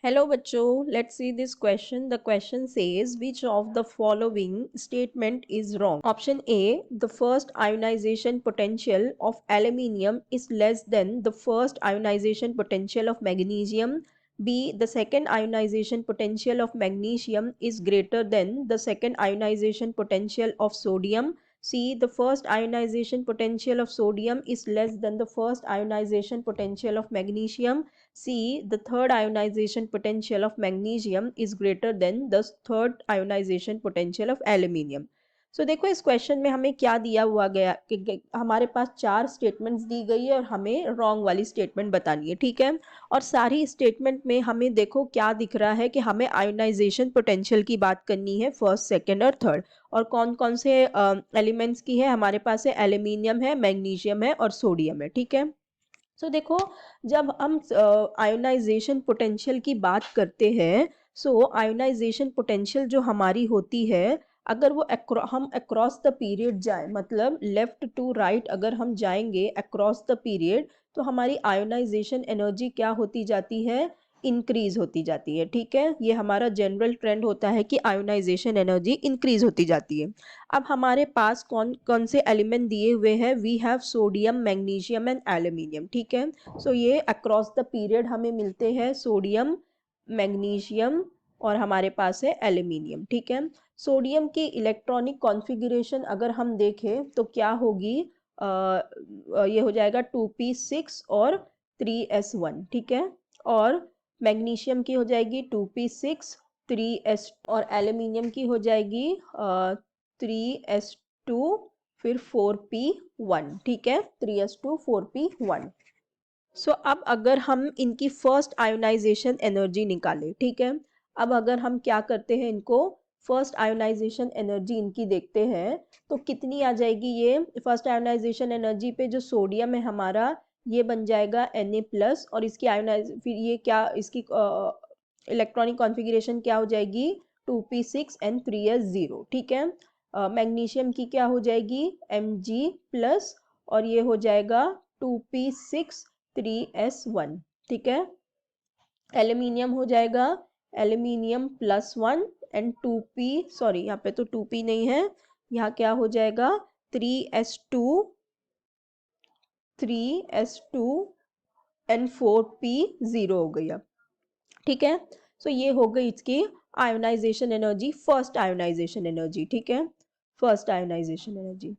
Hello बच्चों, let's see this question. The question says which of the following statement is wrong? Option A, the first ionization potential of aluminium is less than the first ionization potential of magnesium. B, the second ionization potential of magnesium is greater than the second ionization potential of sodium. C, the first ionization potential of sodium is less than the first ionization potential of magnesium. C, the third ionization potential of magnesium is greater than the third ionization potential of aluminium. So देखो इस question में हमें क्या दिया हुआ गया कि हमारे पास 4 स्टेटमेंट्स दी गई है और हमें रॉन्ग वाली स्टेटमेंट बतानी है, ठीक है। और सारी स्टेटमेंट में हमें देखो क्या दिख रहा है कि हमें आयोनाइजेशन पोटेंशियल की बात करनी है, फर्स्ट, सेकेंड और थर्ड। और कौन कौन से एलिमेंट्स की है हमारे पास? है एल्यूमिनियम है, मैग्नीशियम है और सोडियम है, ठीक है। सो देखो जब हम आयोनाइजेशन पोटेंशियल की बात करते हैं, सो आयोनाइजेशन पोटेंशियल जो हमारी होती है, अगर वो हम अक्रॉस द पीरियड जाए, मतलब लेफ्ट टू राइट अगर हम जाएंगे अक्रॉस द पीरियड, तो हमारी आयोनाइजेशन एनर्जी क्या होती जाती है? इंक्रीज होती जाती है, ठीक है। ये हमारा जनरल ट्रेंड होता है कि आयोनाइजेशन एनर्जी इंक्रीज होती जाती है। अब हमारे पास कौन कौन से एलिमेंट दिए हुए हैं? We have sodium, magnesium and aluminium, ठीक है। सो ये अक्रॉस द पीरियड हमें मिलते हैं सोडियम, मैग्नीशियम और हमारे पास है एल्यूमिनियम, ठीक है। सोडियम की इलेक्ट्रॉनिक कॉन्फ़िगरेशन अगर हम देखें तो क्या होगी? ये हो जाएगा 2p6 और 3s1, ठीक है। और मैग्नीशियम की हो जाएगी 2p6 3s और एल्यूमिनियम की हो जाएगी 3s2 फिर 4p1, ठीक है। 3s2 4p1। सो अब अगर हम इनकी फर्स्ट आयोनाइजेशन एनर्जी निकालें, ठीक है। अब अगर हम क्या करते हैं, इनको फर्स्ट आयोनाइजेशन एनर्जी इनकी देखते हैं तो कितनी आ जाएगी? ये फर्स्ट आयोनाइजेशन एनर्जी पे जो सोडियम है हमारा, ये बन जाएगा Na+ और इसकी आयोनाइज फिर ये क्या इसकी इलेक्ट्रॉनिक कॉन्फ़िगरेशन क्या हो जाएगी? 2p6 and 3s0, ठीक है। मैग्नीशियम की क्या हो जाएगी? Mg+ और ये हो जाएगा 2p6 3s1, ठीक है। एल्यूमिनियम हो जाएगा एल्यूमिनियम +1 एंड 2p, सॉरी यहाँ पे तो 2p नहीं है, यहाँ क्या हो जाएगा? 3s2 एंड 4p0 हो गई अब, ठीक है। सो ये हो गई इसकी ionization energy, first ionization energy, ठीक है। First ionization energy.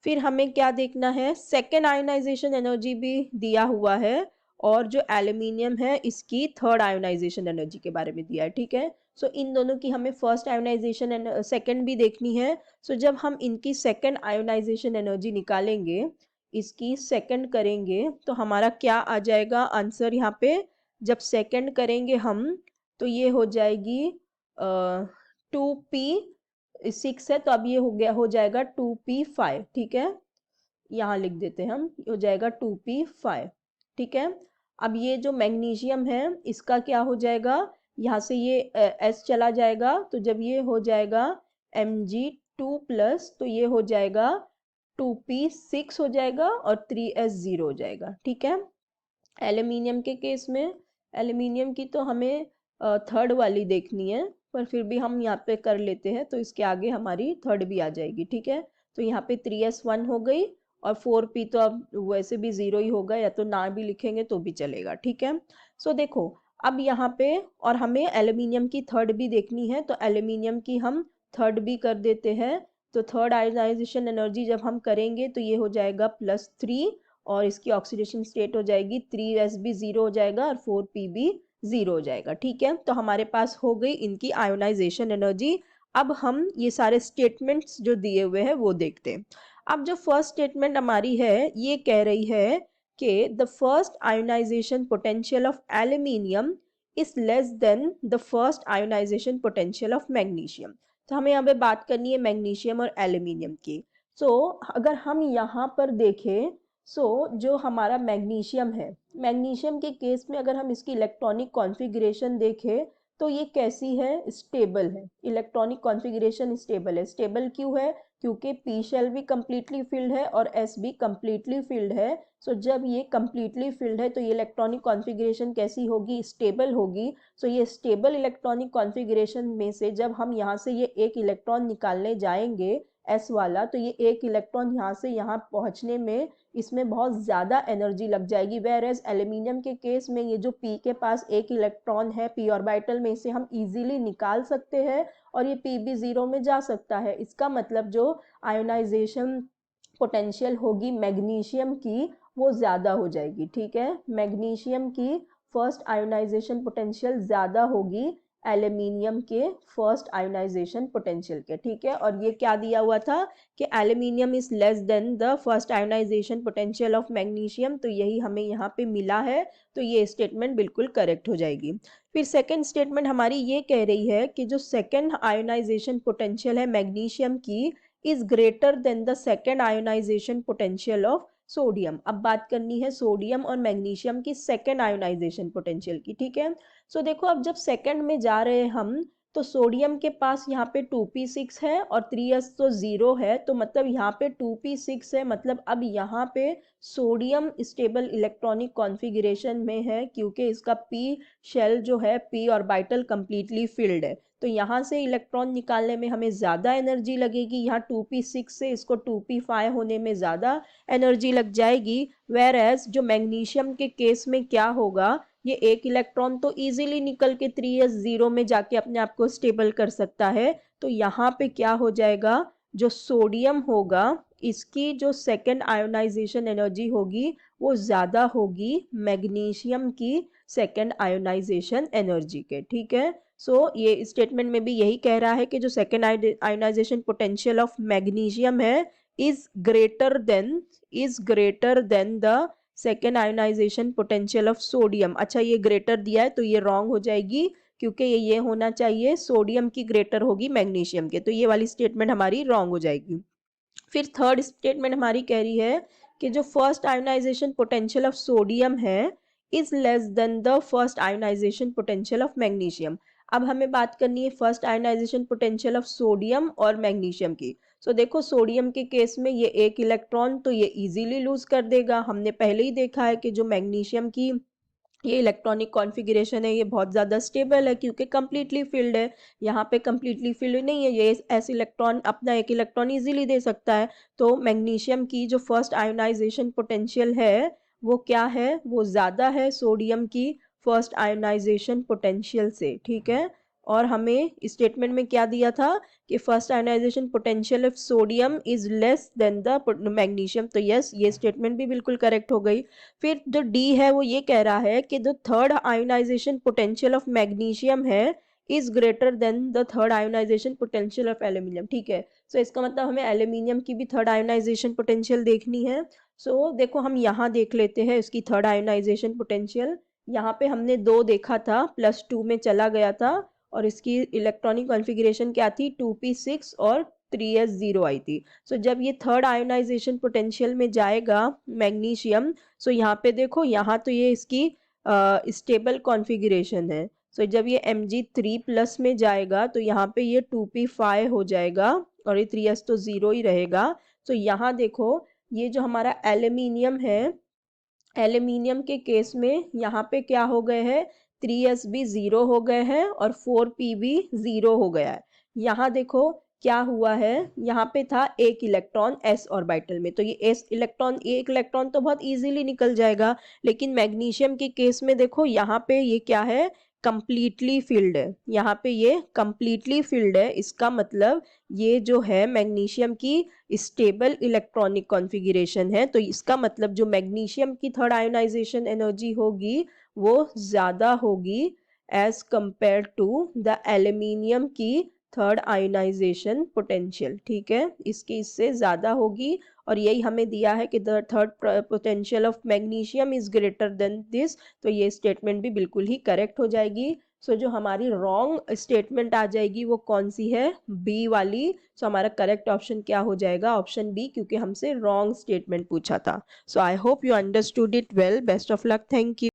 फिर हमें क्या देखना है? सेकेंड आयोनाइजेशन एनर्जी भी दिया हुआ है और जो एल्यूमिनियम है इसकी थर्ड आयोनाइजेशन एनर्जी के बारे में दिया है, ठीक है। सो इन दोनों की हमें फर्स्ट आयोनाइजेशन सेकेंड भी देखनी है। सो जब हम इनकी सेकेंड आयोनाइजेशन एनर्जी निकालेंगे, इसकी सेकेंड करेंगे तो हमारा क्या आ जाएगा आंसर यहाँ पे? जब सेकेंड करेंगे हम तो ये हो जाएगी 2p6 है तो अब ये हो जाएगा 2p5, ठीक है। यहाँ लिख देते हैं हम, हो जाएगा 2p5, ठीक है। अब ये जो मैग्नीशियम है इसका क्या हो जाएगा? यहाँ से ये s चला जाएगा तो जब ये हो जाएगा Mg2+ तो ये हो जाएगा 2p6 हो जाएगा और 3s0 हो जाएगा, ठीक है। एल्यूमिनियम के केस में, एल्यूमिनियम की तो हमें थर्ड वाली देखनी है, पर फिर भी हम यहाँ पे कर लेते हैं तो इसके आगे हमारी थर्ड भी आ जाएगी, ठीक है। तो यहाँ पे 3s1 हो गई और 4p तो अब वैसे भी 0 ही होगा, या तो ना भी लिखेंगे तो भी चलेगा, ठीक है। सो देखो अब यहाँ पे और हमें एल्यूमिनियम की थर्ड भी देखनी है, तो एल्यूमिनियम की हम थर्ड भी कर देते हैं। तो थर्ड आयोनाइजेशन एनर्जी जब हम करेंगे तो ये हो जाएगा +3 और इसकी ऑक्सीडेशन स्टेट हो जाएगी 3s भी 0 हो जाएगा और 4p भी 0 हो जाएगा, ठीक है। तो हमारे पास हो गई इनकी आयोनाइजेशन एनर्जी। अब हम ये सारे स्टेटमेंट्स जो दिए हुए हैं वो देखते हैं। अब जो फर्स्ट स्टेटमेंट हमारी है ये कह रही है कि the first ionization potential of aluminium is less than the first ionization potential of magnesium. तो हमें यहाँ पे बात करनी है मैग्नीशियम और एल्यूमिनियम की। सो अगर हम यहाँ पर देखें, जो हमारा मैग्नीशियम है, मैग्नीशियम के केस में अगर हम इसकी इलेक्ट्रॉनिक कॉन्फ़िगरेशन देखें तो ये कैसी है? स्टेबल है, इलेक्ट्रॉनिक कॉन्फ़िगरेशन स्टेबल है। स्टेबल क्यों है? क्योंकि पी शेल भी कम्प्लीटली फिल्ड है और एस भी कम्प्लीटली फिल्ड है। सो जब ये कम्प्लीटली फिल्ड है तो ये इलेक्ट्रॉनिक कॉन्फ़िगरेशन कैसी होगी, स्टेबल होगी। सो ये स्टेबल इलेक्ट्रॉनिक कॉन्फ़िगरेशन में से जब हम यहाँ से ये एक इलेक्ट्रॉन निकालने जाएंगे एस वाला, तो ये एक इलेक्ट्रॉन यहाँ से यहाँ पहुँचने में इसमें बहुत ज़्यादा एनर्जी लग जाएगी। वेयर एज एल्यूमिनियम के केस में ये जो पी के पास एक इलेक्ट्रॉन है पी ऑर्बिटल में, इसे हम इजीली निकाल सकते हैं और ये पी भी जीरो में जा सकता है। इसका मतलब जो आयोनाइजेशन पोटेंशियल होगी मैग्नीशियम की वो ज़्यादा हो जाएगी। ठीक है, मैग्नीशियम की फर्स्ट आयोनाइजेशन पोटेंशियल ज़्यादा होगी एल्यूमिनियम के फर्स्ट आयोनाइजेशन पोटेंशियल के। ठीक है, और ये क्या दिया हुआ था कि aluminium is less than the first ionization potential of magnesium, तो यही हमें यहाँ पे मिला है। तो ये स्टेटमेंट बिल्कुल करेक्ट हो जाएगी। फिर सेकंड स्टेटमेंट हमारी ये कह रही है कि जो सेकंड आयोनाइजेशन पोटेंशियल है मैग्नीशियम की is greater than the second ionisation potential of sodium. अब बात करनी है सोडियम और मैग्नीशियम की सेकंड आयोनाइजेशन पोटेंशियल की। ठीक है, सो देखो अब जब सेकंड में जा रहे हैं हम, तो सोडियम के पास यहाँ पे 2p6 है और 3s तो 0 है, तो मतलब यहाँ पे 2p6 है, मतलब अब यहाँ पे सोडियम स्टेबल इलेक्ट्रॉनिक कॉन्फ़िगरेशन में है क्योंकि इसका p शेल जो है p ऑर्बिटल कंप्लीटली फिल्ड है। तो यहाँ से इलेक्ट्रॉन निकालने में हमें ज़्यादा एनर्जी लगेगी, यहाँ 2p6 से इसको 2p5 होने में ज़्यादा एनर्जी लग जाएगी। वेयर एज जो मैग्नीशियम के केस में क्या होगा, ये एक इलेक्ट्रॉन तो इजीली निकल के 3s 0 में जाके अपने आप को स्टेबल कर सकता है। तो यहाँ पे क्या हो जाएगा, जो सोडियम होगा इसकी जो सेकेंड आयोनाइजेशन एनर्जी होगी वो ज़्यादा होगी मैग्नीशियम की सेकेंड आयोनाइजेशन एनर्जी के। ठीक है, सो ये स्टेटमेंट में भी यही कह रहा है कि जो second ionization potential of magnesium है is greater than the second ionization potential of sodium. अच्छा, ये ग्रेटर दिया है तो ये रॉन्ग हो जाएगी क्योंकि ये होना चाहिए सोडियम की ग्रेटर होगी मैग्नीशियम के, तो ये वाली स्टेटमेंट हमारी रॉन्ग हो जाएगी। फिर थर्ड स्टेटमेंट हमारी कह रही है कि जो first ionization potential of sodium है is less than the first ionization potential of magnesium. अब हमें बात करनी है first ionization potential of sodium और मैग्नीशियम की। सो देखो सोडियम के केस में ये एक इलेक्ट्रॉन तो ये इजीली लूज कर देगा। हमने पहले ही देखा है कि जो मैग्नीशियम की ये इलेक्ट्रॉनिक कॉन्फ़िगरेशन है ये बहुत ज़्यादा स्टेबल है क्योंकि कम्प्लीटली फिल्ड है। यहाँ पे कम्प्लीटली फिल्ड नहीं है, ये ऐसे इलेक्ट्रॉन अपना एक इलेक्ट्रॉन इजीली दे सकता है। तो मैग्नीशियम की जो फर्स्ट आयोनाइजेशन पोटेंशियल है वो क्या है, वो ज़्यादा है सोडियम की फर्स्ट आयोनाइजेशन पोटेंशियल से। ठीक है, और हमें स्टेटमेंट में क्या दिया था कि first ionization potential of sodium is less than the magnesium, तो यस ये स्टेटमेंट भी बिल्कुल करेक्ट हो गई। फिर जो डी है वो ये कह रहा है कि the third ionization potential of magnesium है is greater than the third ionization potential of aluminium. ठीक है, सो इसका मतलब हमें एल्यूमिनियम की भी थर्ड आयोनाइजेशन पोटेंशियल देखनी है। सो देखो हम यहाँ देख लेते हैं इसकी थर्ड आयोनाइजेशन पोटेंशियल। यहाँ पे हमने 2 देखा था, +2 में चला गया था और इसकी इलेक्ट्रॉनिक कॉन्फ़िगरेशन क्या थी 2p6 और 3s 0 आई थी। सो जब ये थर्ड आयोनाइजेशन पोटेंशियल में जाएगा मैग्नीशियम, सो यहाँ पे देखो यहाँ तो ये इसकी स्टेबल कॉन्फ़िगरेशन है। सो जब ये Mg3+ में जाएगा तो यहाँ पे ये 2p5 हो जाएगा और ये 3s तो 0 ही रहेगा। तो यहाँ देखो ये जो हमारा एल्यूमिनियम है, एल्यूमिनियम के केस में यहाँ पे क्या हो गए हैं 3s भी 0 हो गए हैं और 4p भी 0 हो गया है। यहाँ देखो क्या हुआ है, यहाँ पे था एक इलेक्ट्रॉन s ऑर्बिटल में, तो ये s इलेक्ट्रॉन एक इलेक्ट्रॉन तो बहुत इजीली निकल जाएगा। लेकिन मैग्नीशियम के केस में देखो यहाँ पे ये क्या है, कंप्लीटली फिल्ड है। यहाँ पे ये कंप्लीटली फिल्ड है, इसका मतलब ये जो है मैग्नीशियम की स्टेबल इलेक्ट्रॉनिक कॉन्फ़िगरेशन है। तो इसका मतलब जो मैग्नीशियम की थर्ड आयोनाइजेशन एनर्जी होगी वो ज़्यादा होगी as compare to the aluminium की थर्ड आयोनाइजेशन पोटेंशियल। ठीक है, इसकी इससे ज़्यादा होगी और यही हमें दिया है कि the third potential of magnesium is greater then this, तो ये स्टेटमेंट भी बिल्कुल ही करेक्ट हो जाएगी। सो जो हमारी रॉन्ग स्टेटमेंट आ जाएगी वो कौन सी है, बी वाली। सो हमारा करेक्ट ऑप्शन क्या हो जाएगा, ऑप्शन बी, क्योंकि हमसे रॉन्ग स्टेटमेंट पूछा था। So I hope you understood it well. Best of luck, thank you.